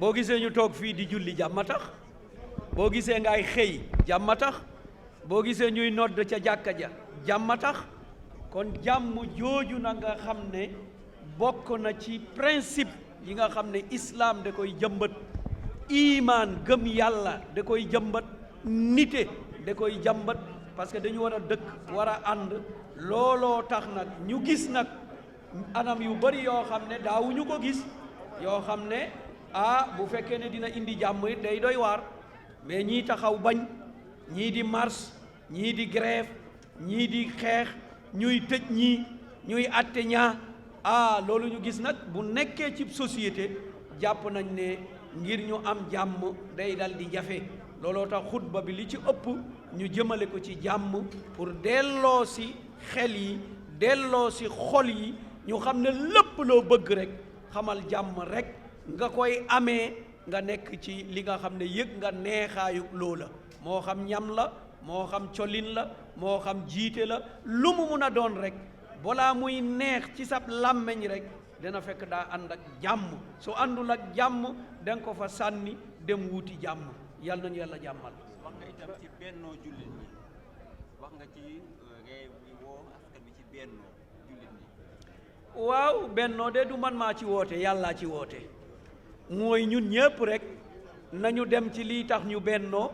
boo gisee ñu toog fii di julli jàmm tax boo gisee ngay xëy jàmm tax boo gisee ñuy nodd ca jàkka ja jàmm tax kon jàmm jooju na nga xam ne bokk na ci principe yi nga xam ne islaam da koy jëmbat imaan gëm yàlla da koy jëmbat nite da koy jàmbat parce que dañu war a dëkk war a ànd looloo tax nag ñu gis nag anam yu bari yoo xam ne daawuñu ko gis yoo xam ne bu fekkee ne dina indi jàmm it day doy waar mais ñii taxaw bañ ñii di marche ñii di grève ñii di xeex ñuy tëj ñii ñuy atte ñaa loolu ñu gis nag bu nekkee ci société jàpp nañ ne ngir ñu am jàmm day dal di jafe looloo tax xutba bi li ci ëpp ñu jëmale ko ci jàmm pour delloo si xel yi delloo si xol yi ñu xam ne lépp loo bëgg rek xamal jàmm rek nga koy amee nga nekk ci li nga xam ne yëg nga neexaayu loola moo xam ñam la moo xam colin la moo xam jiite la lu mu mun a doon rek balaa muy neex ci sab làmmeñ rek dana fekk daa ànd ak jàmm su àndul ak jàmm da nga ko fa sànni dem wuti jàmm yàlla nañu yàlla jàmmal. wax nga itam ci bennoo jullit ñi wax nga ci ngay woo askan wi ci bennoo jullit ñi. waaw bennoo de du man maa ci woote yàllaa ci woote mooy ñun ñépp rek nañu dem ci lii tax ñu bennoo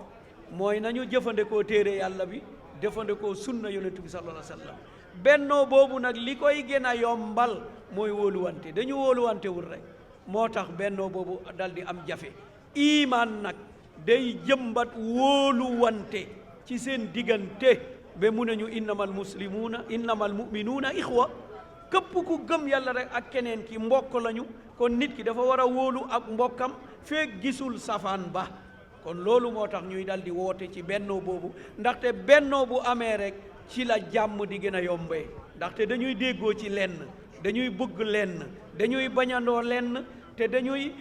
mooy nañu jëfandikoo téere yàlla bi jëfandikoo sunna yonent bi sallallahu alayhi wa sallam bennoo boobu nag li koy gën a yombal mooy wóoluwante dañu wóoluwante wul rek moo tax bennoo boobu dal di am jafe imaan nag day jëmbat wóoluwante ci seen diggante ba mu ne ñu innamal muminuuna ixwa képp ku gëm yàlla rek ak keneen ki mbokk lañu kon nit ki dafa war a wóolu ak mbokkam feek gisul safaan ba kon loolu moo tax ñuy dal di woote ci bennoo boobu ndaxte bennoo bu amee rek ci la jàmm di gën a yombee ndaxte dañuy déggoo ci lenn dañuy bëgg lenn dañuy bañandoo lenn te dañuy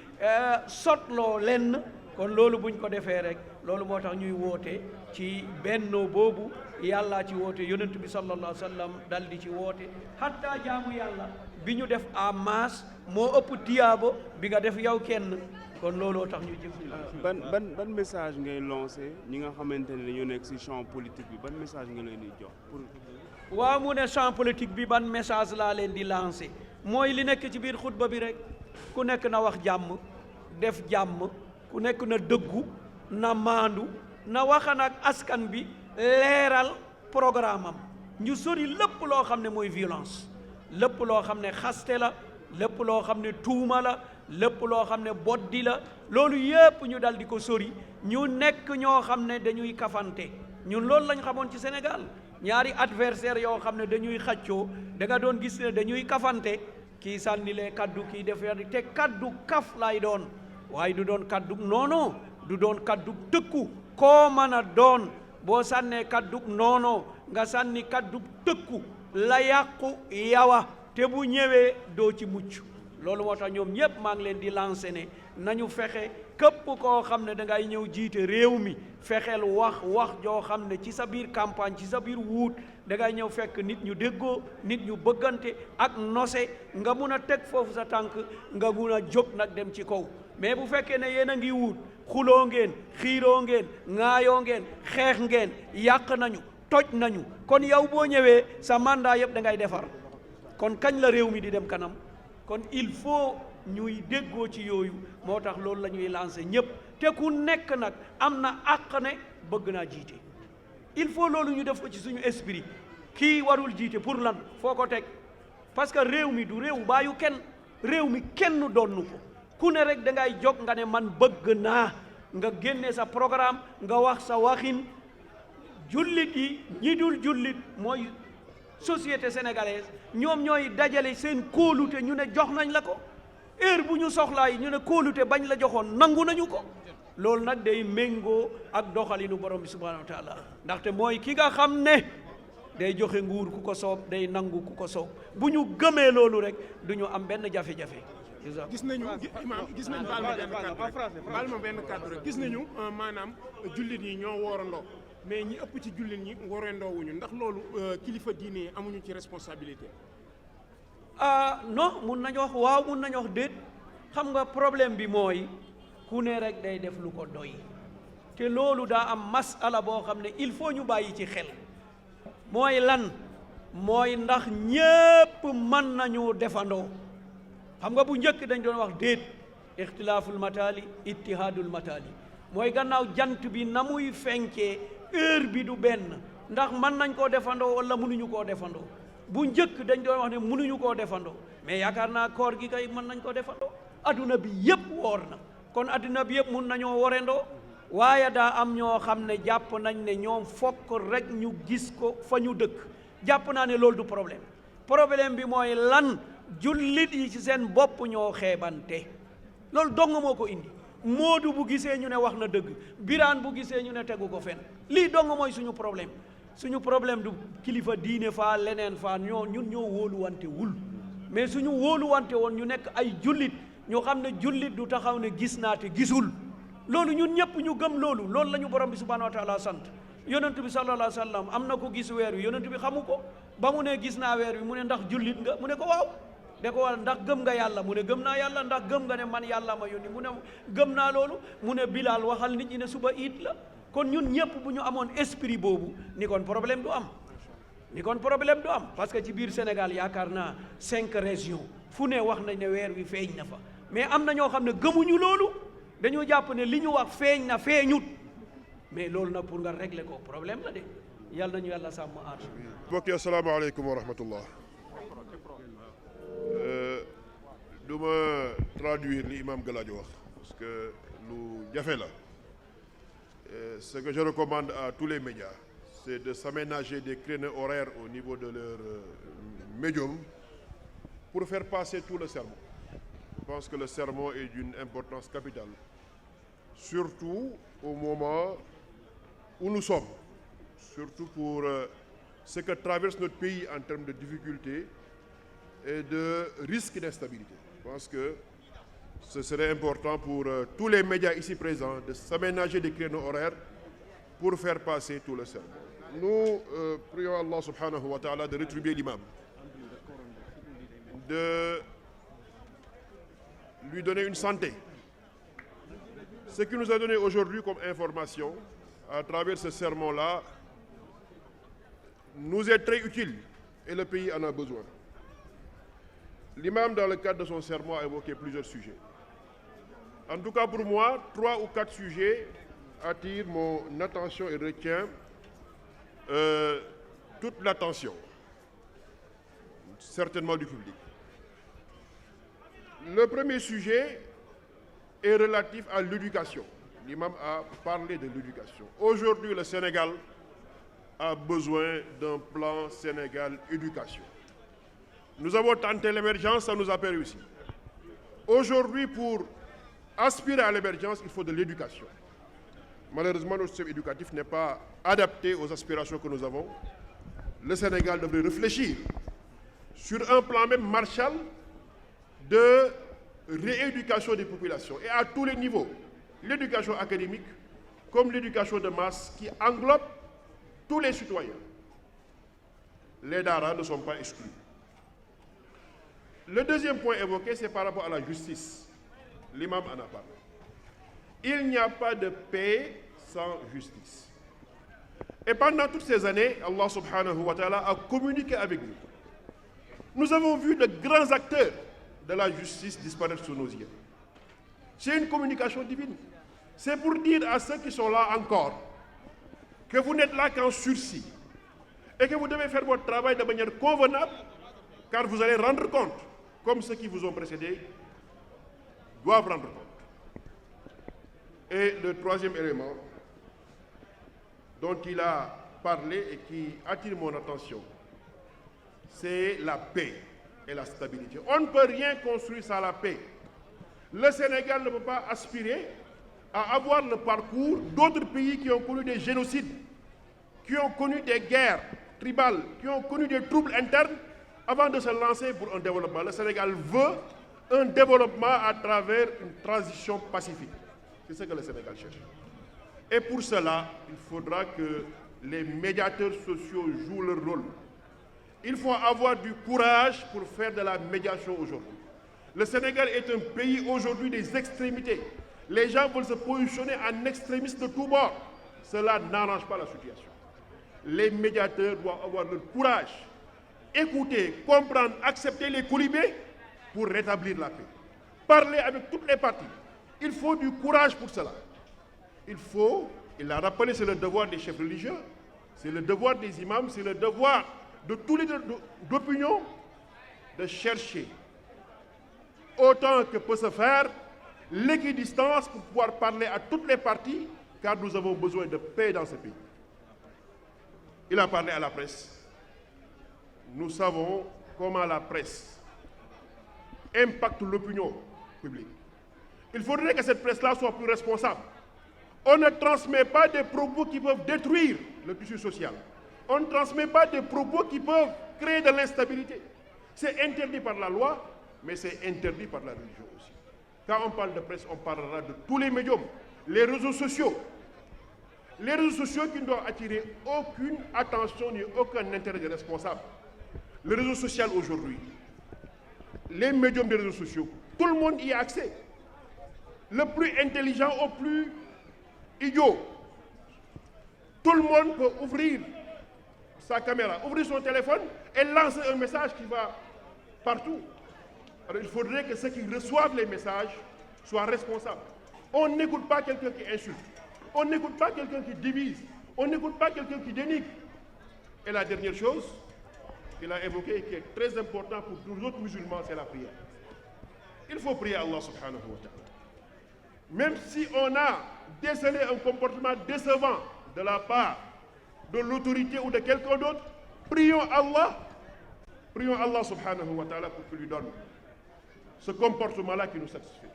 sotloo lenn kon loolu buñ ko defee rek loolu moo tax ñuy woote ci bennoo boobu yàlla ci woote yonent bi sallallahu alayhi wa sallam dal di ci woote hatta jaamu yàlla bi ñu def en masse moo ëpp tiyaabo bi nga def yow kenn kon looloo tax ñu jëf ban message ngay lancé ñi nga xamante ne dañoo nekk ci champ politique bi ban message nga leen di jox pour. waaw mu ne champ politique bi ban message laa leen di lancé mooy li nekk ci biir xutba bi rek ku nekk na wax jàmm def jàmm ku nekk na dëggu na maandu na waxan ak askan bi leeral programme am ñu sori lépp loo xam ne mooy violence lépp loo xam ne xaste la lépp loo xam ne tuuma la lépp loo xam ne boddi la loolu yépp ñu dal di ko sori ñu nekk ñoo xam ne dañuy kafante ñun loolu lañ xamoon ci Sénégal ñaari adversaire yoo xam ne dañuy xaccoo da nga doon gis ne dañuy kafante kii sànnilee kaddu kii def te kaddu kaf lay doon waaye du doon kaddu noonoo du doon kaddu tëkku koo mën a doon boo sànnee kaddu noonoo nga sànni kaddu tëkku la yàqu yawa te bu ñëwee doo ci mucc loolu moo tax ñoom ñépp maa ngi leen di lancer ne nañu fexe képp koo xam ne dangay ñëw jiite réew mi fexeel wax joo xam ne ci sa biir campagne ci sa biir wuut dangay ñëw fekk nit ñu déggoo nit ñu bëggante ak nose nga mun a teg foofu sa tànk nga mun a jóg nag dem ci kaw mais bu fekkee ne yéen a ngi wuut xuloo ngeen xiiroo ngeen ŋaayoo ngeen xeex ngeen yàq nañu toj nañu kon yow boo ñëwee sa mandat yëpp da ngay defar kon kañ la réew mi di dem kanam kon il faut ñuy déggoo ci yooyu moo tax loolu la ñuy lancer ñëpp te ku nekk nag am na àq ne bëgg naa jiite il faut loolu ñu def ko ci suñu esprit kii warul jiite pour lan foo ko teg parce que réew mi du réew baayu kenn réew mi kenn donnu ko ku ne rek da ngay jóg nga ne man bëgg naa nga génne sa programme nga wax sa waxin jullit yi ñi dul jullit mooy société sénégalaise ñoom ñooy dajale seen kóolute ñu ne jox nañ la ko heure bu ñu soxlaa yi ñu ne kóolute bañ la joxoon nangu nañu ko loolu nag day méngoo ak doxalinu borom bi subhanahu wa taala ndaxte mooy ki nga xam ne day joxe nguur ku ko soob day nangu ku ko soob bu ñu gëmee loolu rek du ñu am benn jafe-jafe. gis nañu imaam gis nañu baal ma benn kàddu rek gis nañu maanaam jullit yi ñoo woorandoo mais ñi ëpp ci jullit ñi worandoowuñu ndax loolu kilifa diine yi amuñu ci responsabilité. non mun nañu wax waaw mun nañu wax déet xam nga problème bi mooy ku ne rek day def lu ko doy te loolu daa am masala boo xam ne il faut ñu bàyyi ci xel mooy lan mooy ndax ñépp mën nañu defandoo xam nga bu njëkk dañ doon wax déet ixtilaaful mataali ittihaadul mataali mooy gannaaw jant bi na muy fenkee heure bi du benn ndax mën nañ koo defandoo wala mënuñu koo defandoo bu njëkk dañ doon wax ne mënuñu koo defandoo mais yaakaar naa koor gi kay mën nañ ko defandoo adduna bi yépp woor na kon adduna bi yépp mun nañoo worendoo waaye daa am ñoo xam ne jàpp nañ ne ñoom fokk rek ñu gis ko fa ñu dëkk jàpp naa ne loolu du problème bi mooy lan jullit yi ci seen bopp ñoo xeebante loolu dong moo ko indi Moodu bu gisee ñu ne wax na dëgg Biraan bu gisee ñu ne tegu ko fen lii dong mooy suñu problème du kilifa diine faa leneen faa ñun ñoo wóoluwante wul mais suñu wóoluwante woon ñu nekk ay jullit ñu xam ne jullit du taxaw ne gis naa te gisul loolu ñun ñëpp ñu gëm loolu la ñu borom bi subhanahu wa taala sant yonent bi sallallahu alayhi wa sallam am na ko gis weer wi yonent bi xamu ko ba mu ne gis naa weer wi mu ne ndax jullit nga mu ne ko waaw de ko wala ndax gëm nga yàlla mu ne gëm naa yàlla ndax gëm nga ne man yàlla ma yónni mu ne gëm naa loolu mu ne Bilaal waxal nit ñi ne suba iit la kon ñun ñëpp bu ñu amoon esprit boobu ni kon problème du am parce que ci biir Sénégal yaakaar naa 5 régions fu ne wax nañ ne weer wi feeñ na fa mais am na ñoo xam ne gëmuñu loolu dañoo jàpp ne li ñu wax feeñ na feeñut mais loolu nag pour nga régler ko problème la de yàlla nañu yàlla sàmm aar. mbokk yi asalaamaaleykum wa rahmatullah. du ma traduire li imam Galadio wax parce que lu jafe la. Ce que je recommande à tous les médias, c'est de s'aménager des créneaux horaires au niveau de leur médium pour faire passer tout le sermon. Je pense que le sermon est d'une importance capitale, surtout au moment où nous sommes, surtout pour ce que traverse notre pays en termes de difficultés et de risques d'instabilité. Je pense que ce serait important pour tous les médias ici présents de s'aménager des créneaux horaires pour faire passer tout le sermon. Nous prions Allah subhanahu wa ta'ala de rétribuer l'imam, de lui donner une santé. Ce qu'il nous a donné aujourd'hui comme information à travers ce sermon-là nous est très utile et le pays en a besoin. L'imam, dans le cadre de son sermon, a évoqué plusieurs sujets. En tout cas, pour moi, 3 ou 4 sujets attirent mon attention et retiennent toute l'attention, certainement du public. Le premier sujet est relatif à l'éducation. L'imam a parlé de l'éducation. Aujourd'hui, le Sénégal a besoin d'un plan Sénégal éducation. Nous avons tenté l'émergence, ça nous a pas réussi. Aujourd'hui, pour aspirer à l'émergence, il faut de l'éducation. Malheureusement, notre système éducatif n'est pas adapté aux aspirations que nous avons. Le Sénégal devrait réfléchir sur un plan même Marshall de rééducation des populations et à tous les niveaux. L'éducation académique comme l'éducation de masse qui englobe tous les citoyens. Les daras ne sont pas exclus. Le deuxième point évoqué, c'est par rapport à la justice. L'imam en a parlé. Il n'y a pas de paix sans justice. Et pendant toutes ces années, Allah subhanahu wa ta'ala a communiqué avec nous. Nous avons vu de grands acteurs de la justice disparaître sous nos yeux. C'est une communication divine. C'est pour dire à ceux qui sont là encore que vous n'êtes là qu'en sursis et que vous devez faire votre travail de manière convenable, car vous allez rendre compte, comme ceux qui vous ont précédés doivent rendre compte. Et le troisième élément dont il a parlé et qui attire mon attention, c'est la paix et la stabilité. On ne peut rien construire sans la paix. Le Sénégal ne peut pas aspirer à avoir le parcours d'autres pays qui ont connu des génocides, qui ont connu des guerres tribales, qui ont connu des troubles internes avant de se lancer pour un développement. Le Sénégal veut un développement à travers une transition pacifique. C'est ce que le Sénégal cherche. Et pour cela, il faudra que les médiateurs sociaux jouent leur rôle. Il faut avoir du courage pour faire de la médiation aujourd'hui. Le Sénégal est un pays aujourd'hui des extrémités. Les gens veulent se positionner en extrémistes de tous bords. Cela n'arrange pas la situation. Les médiateurs doivent avoir le courage, écouter, comprendre, accepter les colibés pour rétablir la paix. Parler avec toutes les parties. Il faut du courage pour cela. Il l'a rappelé, c'est le devoir des chefs religieux, c'est le devoir des imams, c'est le devoir de tous les d'opinion de chercher autant que peut se faire l'équidistance pour pouvoir parler à toutes les parties, car nous avons besoin de paix dans ce pays. Il a parlé à la presse. Nous savons comment la presse impacte l'opinion publique. Il faudrait que cette presse-là soit plus responsable. On ne transmet pas des propos qui peuvent détruire le tissu social. On ne transmet pas des propos qui peuvent créer de l'instabilité. C'est interdit par la loi, mais c'est interdit par la religion aussi. Quand on parle de presse, on parlera de tous les médiums, les réseaux sociaux. Les réseaux sociaux qui ne doivent attirer aucune attention ni aucun intérêt des responsables. Le réseau social aujourd'hui, les médiums des réseaux sociaux, tout le monde y a accès. Le plus intelligent au plus idiot. Tout le monde peut ouvrir sa caméra, ouvrir son téléphone et lancer un message qui va partout. Alors il faudrait que ceux qui reçoivent les messages soient responsables. On n'écoute pas quelqu'un qui insulte. On n'écoute pas quelqu'un qui divise. On n'écoute pas quelqu'un qui dénigre. Et la dernière chose qu'il a évoquée et qui est très important pour nous autres musulmans, c'est la prière. Il faut prier Allah subhanahu wa ta'ala. Même si on a décelé un comportement décevant de la part de l'autorité ou de quelqu'un d'autre, prions Allah subhanahu wa ta'ala pour qu'il lui donne ce comportement-là qui nous satisfait.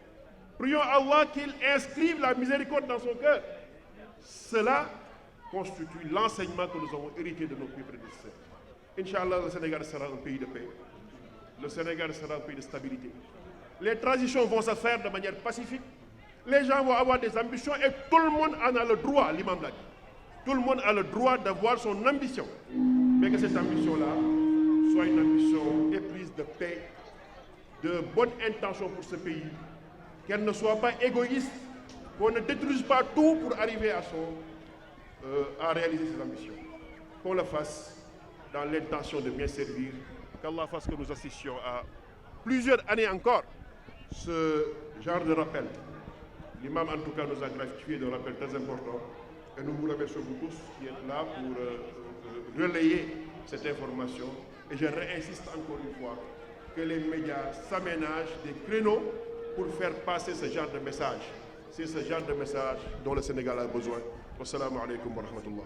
Prions Allah qu'il inscrive la miséricorde dans son cœur. Cela constitue l'enseignement que nous avons hérité de nos prédécesseurs. Inch'Allah, le Sénégal sera un pays de paix. Le Sénégal sera un pays de stabilité. Les transitions vont se faire de manière pacifique. Les gens vont avoir des ambitions et tout le monde en a le droit, l'imam l'a dit. Tout le monde a le droit d'avoir son ambition. Mais que cette ambition-là soit une ambition éprise de paix, de bonne intention pour ce pays, qu'elle ne soit pas égoïste, qu'on ne détruise pas tout pour arriver à réaliser ses ambitions. Qu'on le fasse dans l'intention de bien servir, qu'Allah fasse que nous assistions à plusieurs années encore ce genre de rappel. L'imam en tout cas nous a gratifié de rappel très important et nous vous remercions vous tous qui êtes là pour relayer cette information. Et je réinsiste encore une fois que les médias s'aménagent des créneaux pour faire passer ce genre de message. C'est ce genre de message dont le Sénégal a besoin. Wassalamu alaikum wa rahmatullah.